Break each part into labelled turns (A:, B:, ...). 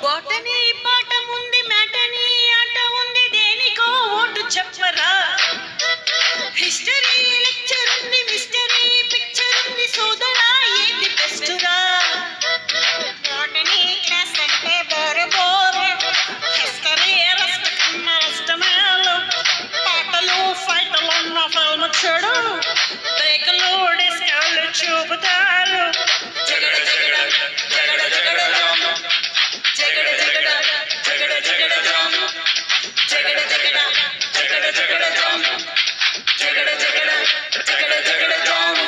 A: Botany పాట ఉంది, matinee ఆట ఉంది, దేనికో ఓటు చెప్పరా. హిస్టరీ లెక్చర్ ఉంది, మిస్టరీ పిక్చర్ ఉంది, సోదరా ఏది బెస్టురా. బోటనీ క్లాస్ అంటే బోరు బోరు, హిస్టరీ రస్తకున్న రస్తమేలు, పాటలు ఫైటలు ఉన్న ఫిల్మ్ చూడు, బ్రేకులు డిస్కౌలు చూపుతారు. జగడ జగడ జగడ జగడ జాము, జగడ జగడ జగడ జగడ జాము, జగడ జగడ జగడ జగడ జాము, జగడ జగడ జగడ జగడ జాము.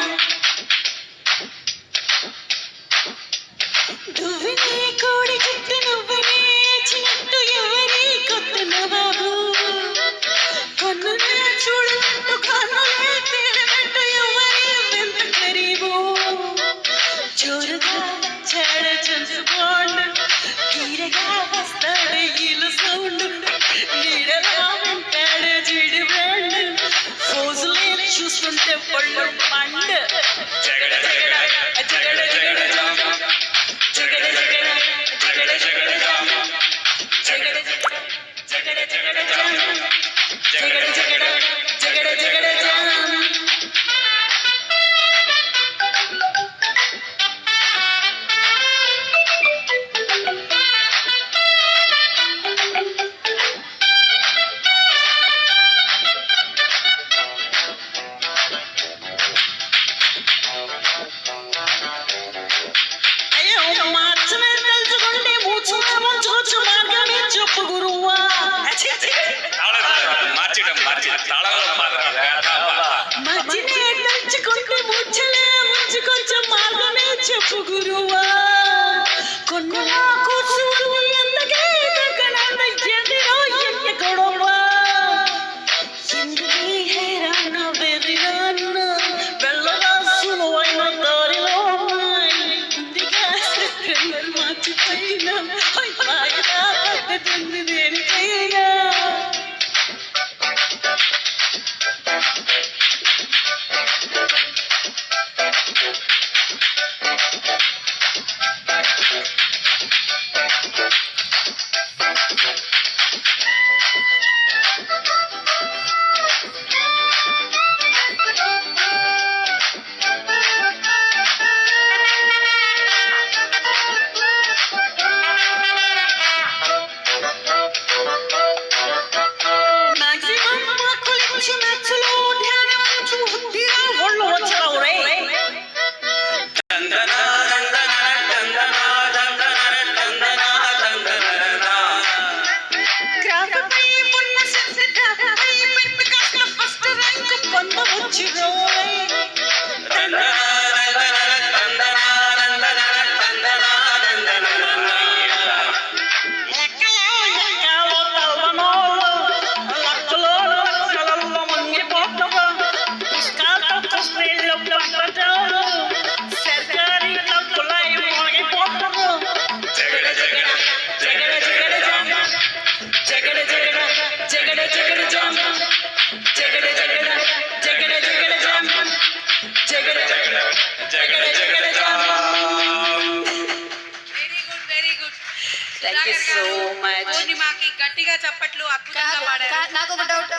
A: నువ్వునే కోడి చుట్టూ నువ్వునే చిన్నట్టు ఎవరి కొత్తున బాబు, కొన్నునే చూడనట్టు కన్నులే తేలినట్టు ఎవరి వెంత గరీబు. జోరుగా వచ్చాడు జంతు బాండ్, తీరగా వస్తాడు ఇలు సౌండ్, నీడగా ఉంటాడు జిడి బ్రాండ్, ఫోజులే చూస్తుంటే పళ్ళు పండ్. జగడ జగడ జగడ జగడ జాము, జగడ జగడ జగడ జగడ జాము, జగడ జగడ జగడ జగడ జాము, జగడ జగడ జగడ జగడ జాము. అయ్యో మార్చమే తలుచుకుంటే మూచుగా ముంచుకోవచ్చు, మార్గమే చెప్పు గురువా. మధ్యనే తలుచుకుంటే ముచ్చలే ముంచుకొచ్చు, మార్గమే చెప్పు గురువా. కొన్నులా కూర్చుని ఎందుకే దగ్గనంద ఎదిరో ఎన్ని గొడవ, ఎందుకీ హేరాన వెర్రిరాన్న వెళ్ళగా సులువైన దారిలో ముందుగా సెప్టెంబర్ మార్చిపోయినా బాగా పద్ధతుంది దేనికైనా. మాక్సిమం మార్కులిచ్చి మ్యాథ్స్లో ధ్యానం ఉంచు, బుద్ధిగా ఒళ్ళు వచ్చరవురే. గ్రాఫ్పై ఉన్న శ్రద్ధ గ్రాఫ్పై పెట్టు, కాస్త ఫస్ట్ ర్యాంక్ పొందవచ్చు రోయ్. లెక్కలో లెక్కలో తల్లనోళ్ళు, లక్కలో లక్కలలో మంగిపోతారు, పుస్తకాలతో పుస్తేళ్ళు పట్టటారు, సర్కారీ తప్పులై మునిగిపోతారు. జగడ జగడ జగడ జగడ జాము, జగడ జగడ జగడ జగడ జాము, జగడ జగడ జగడ జగడ జాము, జగడ జగడ జగడ జగడ జాము.
B: Very good.
A: Thank you so much.
B: పూర్ణిమకి గట్టిగా చప్పట్లు, అద్భుతంగా పాడారు.
C: నాకు ఒక డౌట్